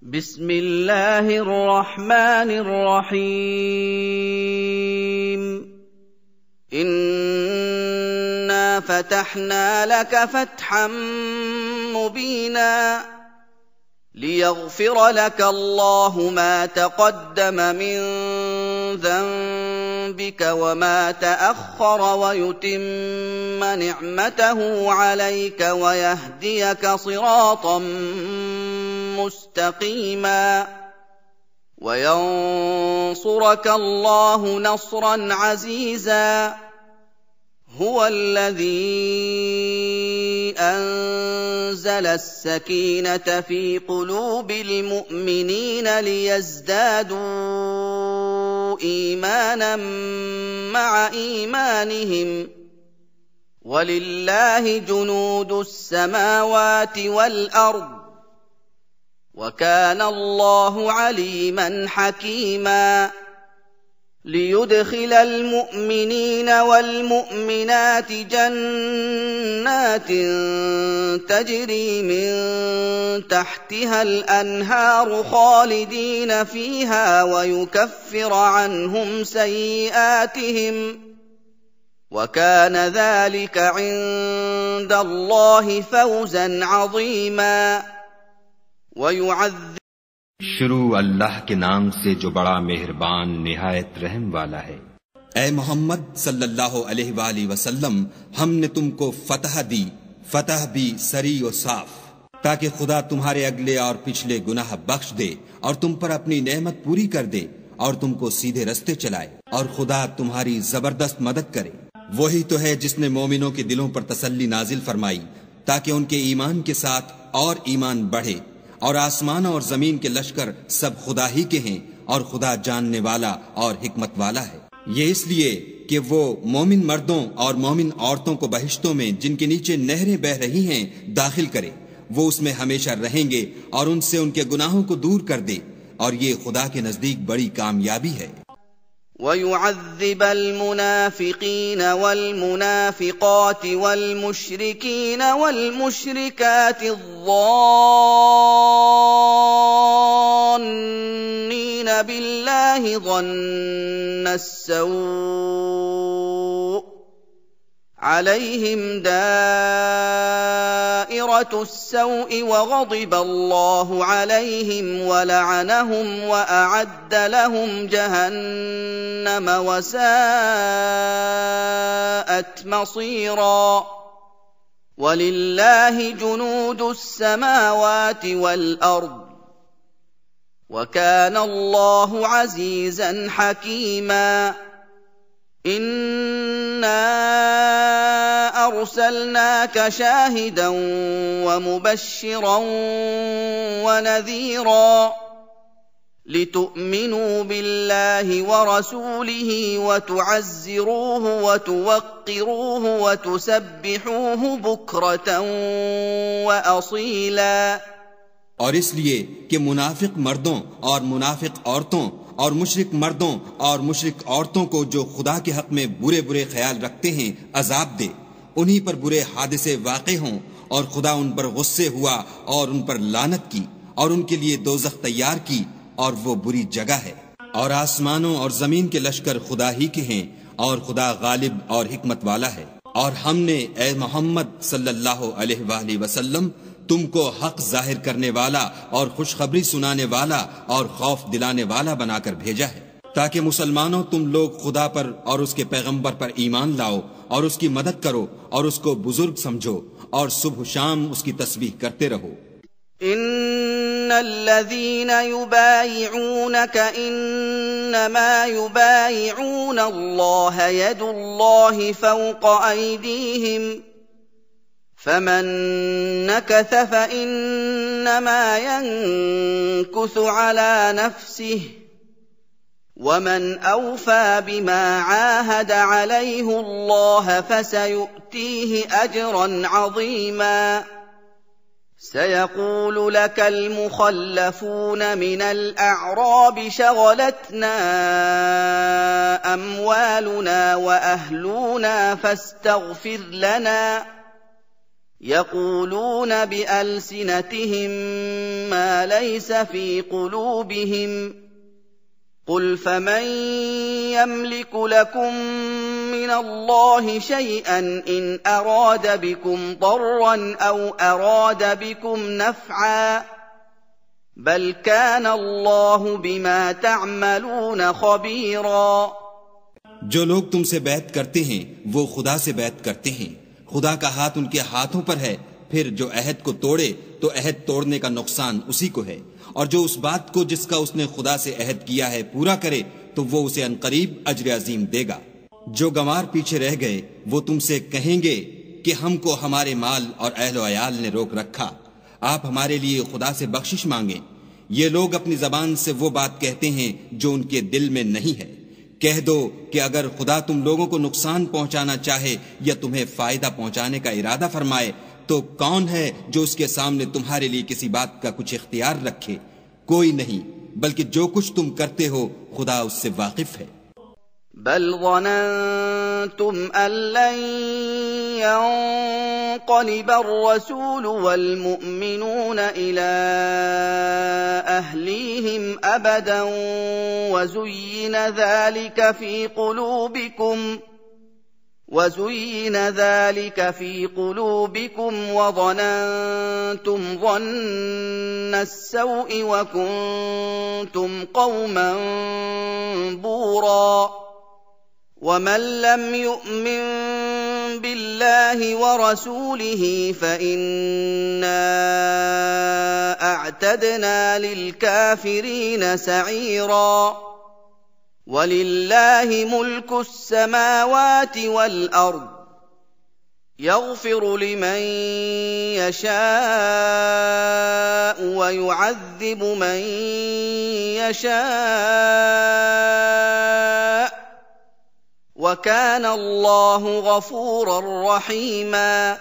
بسم الله الرحمن الرحيم إنا فتحنا لك فتحا مبينا ليغفر لك الله ما تقدم من ذنبك وما تأخر ويتم نعمته عليك ويهديك صراطا مستقيما وينصرك الله نصرا عزيزا هو الذي أنزل السكينة في قلوب المؤمنين ليزدادوا إيمانا مع إيمانهم ولله جنود السماوات والأرض وكان الله عليما حكيما ليدخل المؤمنين والمؤمنات جنات تجري من تحتها الأنهار خالدين فيها ويكفر عنهم سيئاتهم وكان ذلك عند الله فوزا عظيما शुरू अल्लाह के नाम से जो बड़ा मेहरबान निहायत रहम वाला है। ऐ मोहम्मद सल्लल्लाहु अलैहि वसल्लम, हमने तुमको फतह दी, फतह भी सरी और साफ, ताकि खुदा तुम्हारे अगले और पिछले गुनाह बख्श दे और तुम पर अपनी नेमत पूरी कर दे और तुमको सीधे रस्ते चलाए और खुदा तुम्हारी जबरदस्त मदद करे। वही तो है जिसने मोमिनों के दिलों पर तसल्ली नाजिल फरमाई ताकि उनके ईमान के साथ और ईमान बढ़े। और आसमान और जमीन के लश्कर सब खुदा ही के हैं और खुदा जानने वाला और हिकमत वाला है। ये इसलिए कि वो मोमिन मर्दों और मोमिन औरतों को बहिश्तों में जिनके नीचे नहरें बह रही हैं दाखिल करे। वो उसमें हमेशा रहेंगे और उनसे उनके गुनाहों को दूर कर दे और ये खुदा के नजदीक बड़ी कामयाबी है। وَيُعَذِّبَ الْمُنَافِقِينَ وَالْمُنَافِقَاتِ وَالْمُشْرِكِينَ وَالْمُشْرِكَاتِ الظَّانِّينَ بِاللَّهِ ظَنَّ السَّوْءِ عليهم دائرة السوء وغضب الله عليهم ولعنهم وأعد لهم جهنم وساءت مصيرا ولله جنود السماوات والأرض وكان الله عزيزا حكيما إنا أرسلناك شاهدا ومبشرا ونذيرا لتؤمنوا بالله ورسوله وتعزروه وتوقروه وتسبحوه بكرة وأصيلا। और इसलिए कि मुनाफिक मर्दों और मुनाफिक औरतों और मुशरिक मर्दों और मुशरिक औरतों को जो खुदा के हक में बुरे बुरे ख्याल रखते हैं अजाब दे, उन्हीं पर बुरे हादसे वाक़े हों और खुदा उन पर गुस्से हुआ और उन पर लानत की और उनके लिए दोज़ख तैयार की और वो बुरी जगह है। और आसमानों और जमीन के लश्कर खुदा ही के हैं और खुदा गालिब और हिकमत वाला है। और हमने ए मोहम्मद सल्लल्लाहु अलैहि वसल्लम तुमको हक जाहिर करने वाला और खुशखबरी सुनाने वाला और खौफ दिलाने वाला बनाकर भेजा है ताकि मुसलमानों तुम लोग खुदा पर और उसके पैगंबर पर ईमान लाओ और उसकी मदद करो और उसको बुजुर्ग समझो और सुबह शाम उसकी तस्बीह करते रहो। इन्नल्लज़ीन युबायिऊनक इन्नमा युबायिऊन अल्लाह यदुल्लाहि फौक़ अयदीहिम فمن نكث فإنما ينكث على نفسه ومن أوفى بما عاهد عليه الله فسيؤتيه أجرا عظيما سيقول لك المخلفون من الأعراب شغلتنا أموالنا وأهلنا فاستغفر لنا يقولون بألسنتهم ما ليس في قلوبهم قل فمن يملك لكم من الله شيئا إن أراد بكم ضرا أو أراد بكم نفعا بل كان الله بما تعملون خبيرا। जो लोग तुमसे बैत करते हैं वो खुदा से बैत करते हैं, खुदा का हाथ उनके हाथों पर है। फिर जो अहद को तोड़े तो अहद तोड़ने का नुकसान उसी को है, और जो उस बात को जिसका उसने खुदा से अहद किया है पूरा करे तो वो उसे अनकरीब अजर अजीम देगा। जो गंवार पीछे रह गए वो तुमसे कहेंगे कि हमको हमारे माल और अहलो अयाल ने रोक रखा, आप हमारे लिए खुदा से बख्शिश मांगे। ये लोग अपनी जबान से वो बात कहते हैं जो उनके दिल में नहीं है। कह दो कि अगर खुदा तुम लोगों को नुकसान पहुंचाना चाहे या तुम्हें फायदा पहुंचाने का इरादा फरमाए तो कौन है जो उसके सामने तुम्हारे लिए किसी बात का कुछ इख्तियार रखे? कोई नहीं, बल्कि जो कुछ तुम करते हो खुदा उससे वाकिफ है। बल ظننتم أن لن ينقلب الرسول والمؤمنون إلى أهليهم أبدا وزين ذلك في قلوبكم وظننتم ظن السوء وكنتم قوما بورا ومن لم يؤمن بالله ورسوله فإنا أعتدنا للكافرين سعيرا ولله ملك السماوات والأرض يغفر لمن يشاء ويعذب من يشاء وكان الله غفورا रहीमा।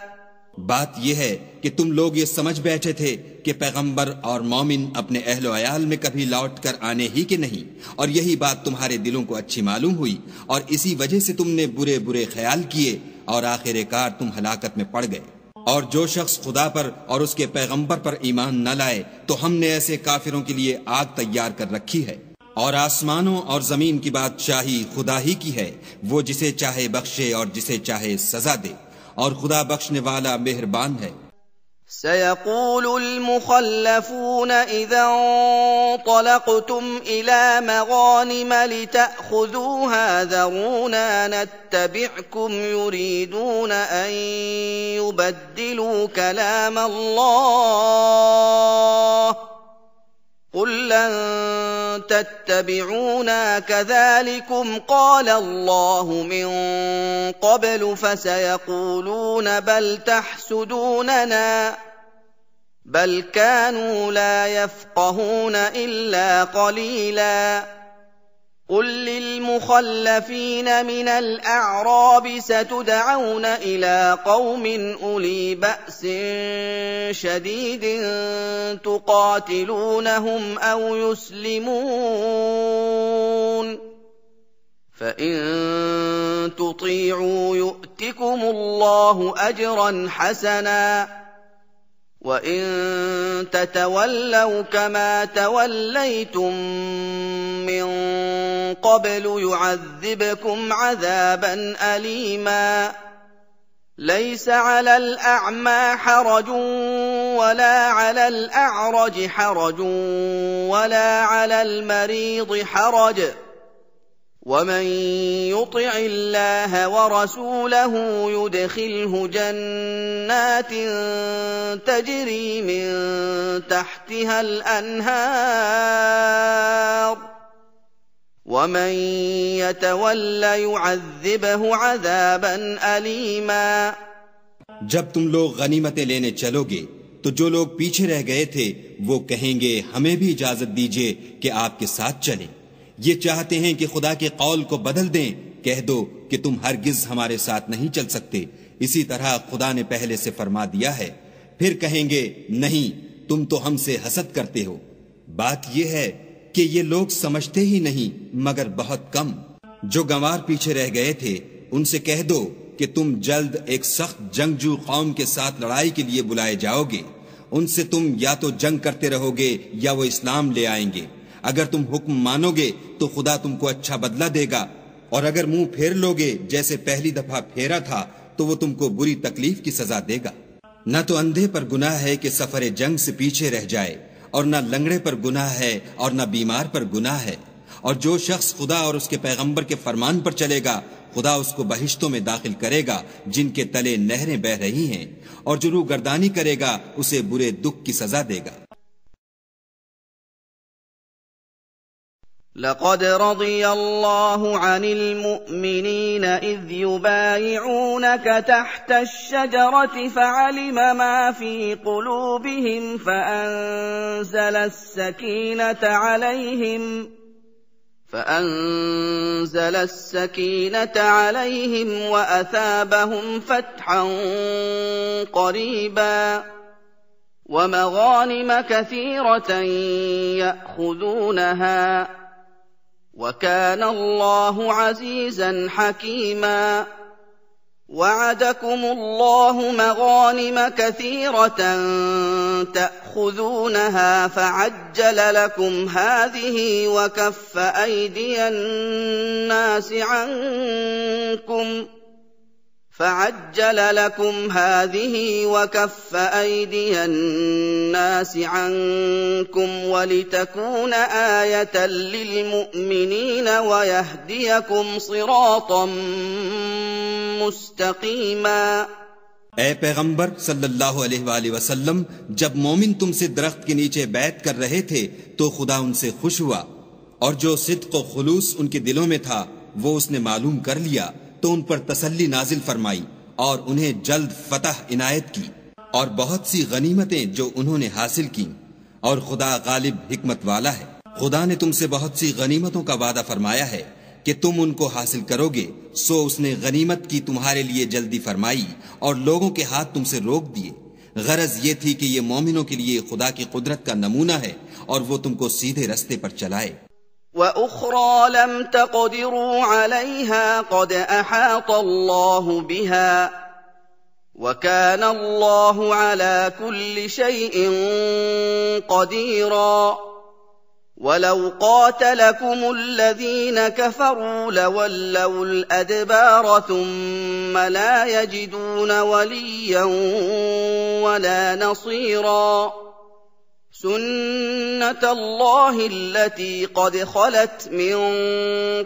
बात यह है कि तुम लोग ये समझ बैठे थे कि पैगंबर और मोमिन अपने अहलो अयाल में कभी लौट कर आने ही के नहीं, और यही बात तुम्हारे दिलों को अच्छी मालूम हुई और इसी वजह से तुमने बुरे बुरे ख्याल किए और आखिरकार तुम हलाकत में पड़ गए। और जो शख्स खुदा पर और उसके पैगंबर पर ईमान न लाए तो हमने ऐसे काफिरों के लिए आग तैयार कर रखी है। और आसमानों और जमीन की बादशाही खुदा ही की है, वो जिसे चाहे बख्शे और जिसे चाहे सजा दे, और खुदा बख्शने वाला मेहरबान है। سيقول المخلفون إذا انطلقتم إلى مغانم لتأخذوها ذرونا نتبعكم يريدون أن يبدلوا كلام الله قل لن تتبعونا كذلكم قال الله من قبل فسيقولون بل تحسدوننا بل كانوا لا يفقهون إلا قليلا قل للمخلفين من الأعراب ستدعون إلى قوم أولي بأس شديد تقاتلونهم أو يسلمون فإن تطيعوا يؤتكم الله أجرا حسنا وإن تتولوا كما توليتم من قبل يعذبكم عذابا أليما ليس على الأعمى حرج ولا على الأعرج حرج ولا على المريض حرج ومن يطع الله ورسوله يدخله جنات تجري من تحتها الأنهار ومن يتول يعذبه عذابا أليما। जब तुम लोग गनीमतें लेने चलोगे तो जो लोग पीछे रह गए थे वो कहेंगे हमें भी इजाजत दीजिए कि आपके साथ चलें। ये चाहते हैं कि खुदा के कौल को बदल दें। कह दो कि तुम हरगिज हमारे साथ नहीं चल सकते, इसी तरह खुदा ने पहले से फरमा दिया है। फिर कहेंगे नहीं, तुम तो हमसे हसद करते हो। बात यह है कि ये लोग समझते ही नहीं मगर बहुत कम। जो गंवार पीछे रह गए थे उनसे कह दो कि तुम जल्द एक सख्त जंगजू कौम के साथ लड़ाई के लिए बुलाए जाओगे। उनसे तुम या तो जंग करते रहोगे या वो इस्लाम ले आएंगे। अगर तुम हुक्म मानोगे तो खुदा तुमको अच्छा बदला देगा, और अगर मुंह फेर लोगे जैसे पहली दफा फेरा था तो वो तुमको बुरी तकलीफ की सजा देगा। न तो अंधे पर गुनाह है कि सफरे जंग से पीछे रह जाए, और न लंगड़े पर गुनाह है और न बीमार पर गुनाह है। और जो शख्स खुदा और उसके पैगंबर के फरमान पर चलेगा, खुदा उसको बहिश्तों में दाखिल करेगा जिनके तले नहरें बह रही हैं, और जो रूगर्दानी करेगा उसे बुरे दुख की सजा देगा। لقد رضي الله عن المؤمنين إذ يبايعونك تحت الشجرة فعلم ما في قلوبهم فأنزل السكينة عليهم وأثابهم فتحا قريبا ومغانم كثيرة يأخذونها وكان الله عزيزا حكيما. وعدكم الله مغانم كثيرة تأخذونها فعجل لكم هذه وكف أيدي الناس عنكم ولتكون آية للمؤمنين ويهديكم صراطا مستقيما. ए पैगंबर सल्लल्लाहु अलैहि वसल्लम, जब मोमिन तुमसे दरख्त के नीचे बैत कर रहे थे तो खुदा उनसे खुश हुआ, और जो सिद्क़ व खुलूस उनके दिलों में था वो उसने मालूम कर लिया, तो उन पर तसल्ली नाजिल फरमाई और उन्हें जल्द फतह इनायत की और बहुत सी गनीमतें जो उन्होंने हासिल की। और खुदा गालिब हिकमत वाला है। खुदा ने तुमसे बहुत सी गनीमतों का वादा फरमाया है कि तुम उनको हासिल करोगे, सो उसने गनीमत की तुम्हारे लिए जल्दी फरमाई और लोगों के हाथ तुमसे रोक दिए। गरज ये थी कि ये मोमिनों के लिए खुदा की कुदरत का नमूना है और वो तुमको सीधे रस्ते पर चलाए। وأخرى لم تقدروا عليها قد أحاط الله بها وكان الله على كل شيء قديرا. ولو قاتلكم الذين كفروا لولوا الأدبار ثم لا يجدون وليا ولا نصيرا. سنة الله التي قد خلت من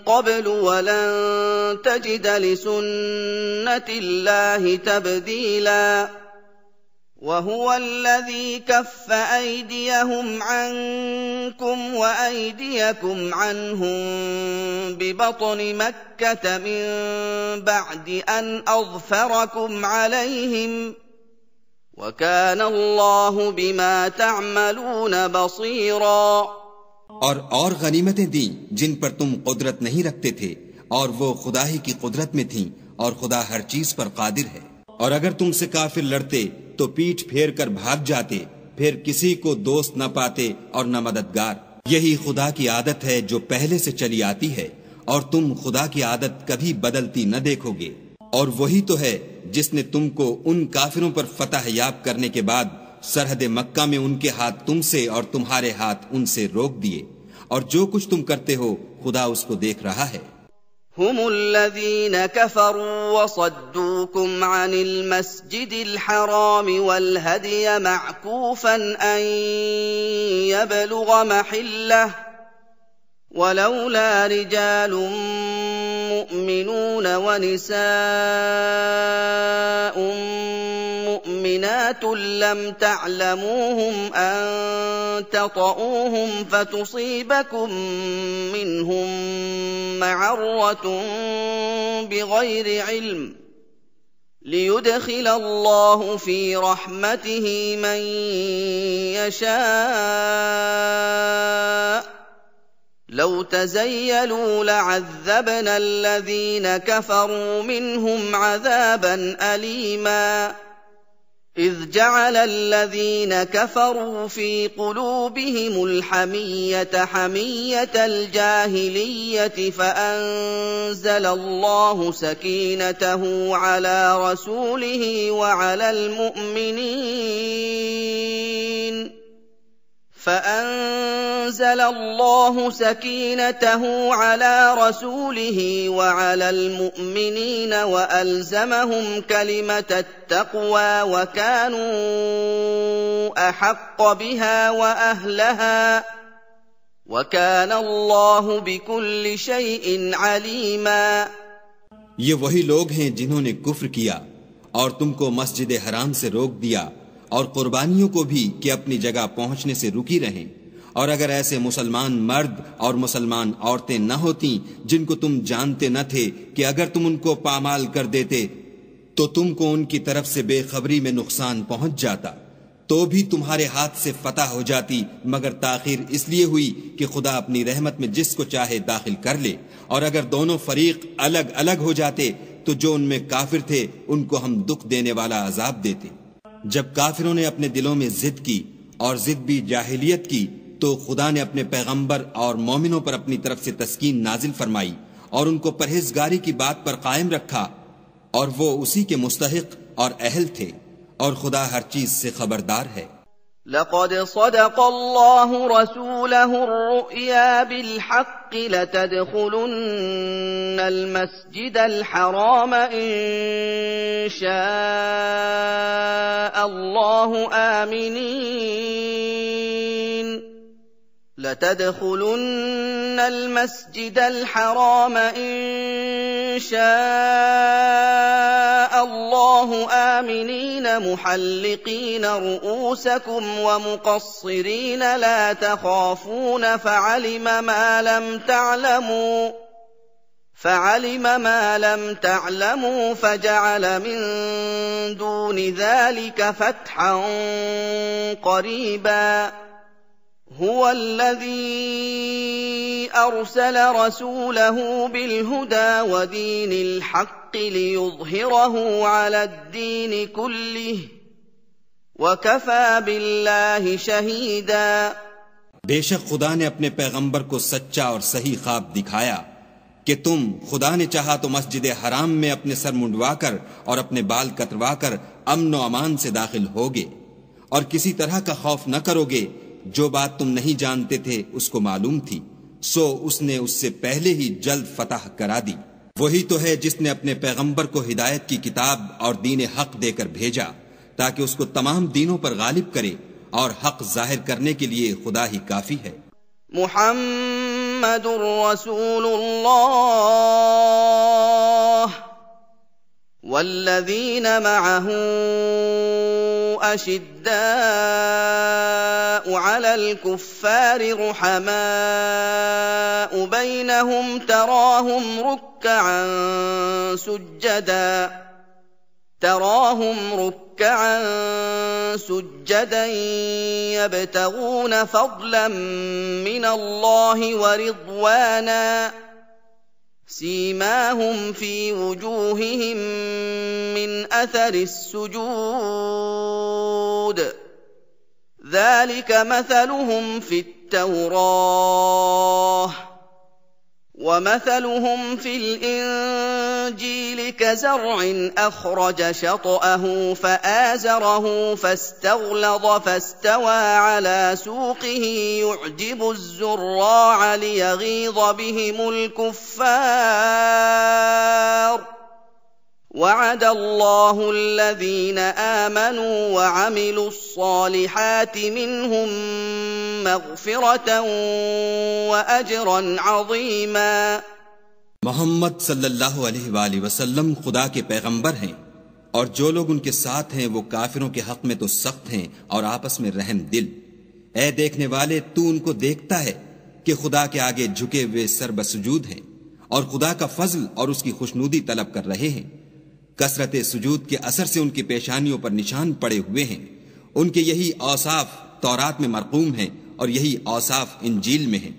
قبل ولن تجد لسنة الله تبديلا. وهو الذي كف أيديهم عنكم وأيديكم عنهم ببطن مكة من بعد أن أظفركم عليهم وكان الله بما تعملون بصيرا. और गनीमतें दी जिन पर तुम कुदरत नहीं रखते थे, और वो खुदा ही की कुदरत में थीं, और खुदा हर चीज पर कादिर है। और अगर तुमसे काफिर लड़ते तो पीठ फेर कर भाग जाते, फिर किसी को दोस्त न पाते और न मददगार। यही खुदा की आदत है जो पहले से चली आती है, और तुम खुदा की आदत कभी बदलती न देखोगे। और वही तो है जिसने तुमको उन काफिरों पर फतह याब करने के बाद सरहद मक्का में उनके हाथ तुमसे और तुम्हारे हाथ उनसे रोक दिए, और जो कुछ तुम करते हो खुदा उसको देख रहा है। هم الذين كفروا وصدوكم عن المسجد الحرام والهدي معكوفا أن يبلغ محله ولولا رجال مؤمنون ونساء مؤمنات لم تعلموهم أن تطؤوهم فتصيبكم منهم معرة بغير علم ليدخل الله في رحمته من يشاء لو تزيلوا لعذبنا الذين كفروا منهم عذابا أليما. إذ جعل الذين كفروا في قلوبهم الحمية حمية الجاهلية فأنزل الله سكينته على رسوله وعلى المؤمنين وألزمهم كلمة التقوى وكانوا أحق بها وأهلها وكان الله بكل شيء عليما. ये वही लोग हैं जिन्होंने कुफ्र किया और तुमको मस्जिद हराम से रोक दिया और कुर्बानियों को भी कि अपनी जगह पहुंचने से रुकी रहें। और अगर ऐसे मुसलमान मर्द और मुसलमान औरतें न होती जिनको तुम जानते न थे कि अगर तुम उनको पामाल कर देते तो तुमको उनकी तरफ से बेखबरी में नुकसान पहुंच जाता, तो भी तुम्हारे हाथ से फतह हो जाती, मगर ताखीर इसलिए हुई कि खुदा अपनी रहमत में जिसको चाहे दाखिल कर ले। और अगर दोनों फरीक अलग अलग हो जाते तो जो उनमें काफिर थे उनको हम दुख देने वाला अजाब देते। जब काफिरों ने अपने दिलों में जिद की और जिद भी जाहिलियत की तो खुदा ने अपने पैगंबर और मोमिनों पर अपनी तरफ से तस्कीन नाजिल फरमाई और उनको परहेजगारी की बात पर कायम रखा और वो उसी के मुस्तहिक और अहल थे और खुदा हर चीज से खबरदार है। लक़द सदक़ल्लाहु रसूलहु अर्रुया बिलहक़्क़ लतदख़ुलुन्नल मस्जिदल हराम इंशाअल्लाहु आमिनीन लतदख़ुलुन्नल मस्जिदल हराम इंशाअल्लाहु आमिनीन मुहल्लिक़ीन रुऊसकुम वमुक़स्सिरीन ला तख़ाफ़ून फअलिम मा लम تعلموا فجعل من دون ذلك فتحا قريبا هو الذي أرسل رسوله بالهدى ودين الحق ليظهره على الدين كله وكفى بالله شهيدا। बेशक खुदा ने अपने पैगंबर को सच्चा और सही ख्वाब दिखाया कि तुम खुदा ने चाहा तो मस्जिद हराम में अपने सर मुंडवाकर और अपने बाल कतरवाकर अमन व अमान से दाखिल होगे और किसी तरह का खौफ न करोगे। जो बात तुम नहीं जानते थे उसको मालूम थी, सो उसने उससे पहले ही जल्द फतह करा दी। वही तो है जिसने अपने पैगंबर को हिदायत की किताब और दीन हक देकर भेजा ताकि उसको तमाम दीनों पर गालिब करे और हक जाहिर करने के लिए खुदा ही काफी है। मुहम्मदुर रसूलुल्लाह वल्लज़ीन मअहू अशिद्दाउ अलल कुफ्फारि रुहमाउ बैनहुम तराहुम रुक्कअन सुज्जदा यबतगून फضلا मिन अल्लाहि व रिضवाना सीमाहुम फी वुजूहिहिम मिन अथरि السجود ذلك مثلهم في التوراة ومثلهم في الإنجيل كزرع أخرج شطأه فآزره فاستغلظ فاستوى على سوقه يعجب الزراع ليغيظ بهم الكفار وعد الله الذين آمنوا وعملوا الصالحات منهم مغفرة وأجرا عظيما। मोहम्मद सल्लल्लाहु अलैहि वसल्लम खुदा के पैगंबर हैं और जो लोग उनके साथ हैं वो काफिरों के हक में तो सख्त हैं और आपस में रहम दिल। ऐ देखने वाले, तू उनको देखता है कि खुदा के आगे झुके हुए सर बसुजूद हैं और खुदा का फजल और उसकी खुशनुदी तलब कर रहे हैं। कसरत सुजूद के असर से उनकी पेशानियों पर निशान पड़े हुए हैं। उनके यही औसाफ तौरात में मरकूम हैं और यही औसाफ इंजील में हैं।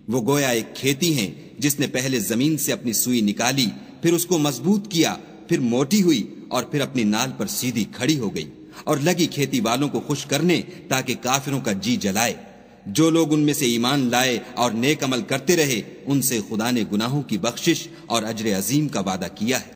वो गोया एक खेती हैं जिसने पहले जमीन से अपनी सुई निकाली, फिर उसको मजबूत किया, फिर मोटी हुई और फिर अपनी नाल पर सीधी खड़ी हो गई और लगी खेती वालों को खुश करने ताकि काफिरों का जी जलाए। जो लोग उनमें से ईमान लाए और नेक अमल करते रहे उनसे खुदा ने गुनाहों की बख्शिश और अजर अजीम का वादा किया है।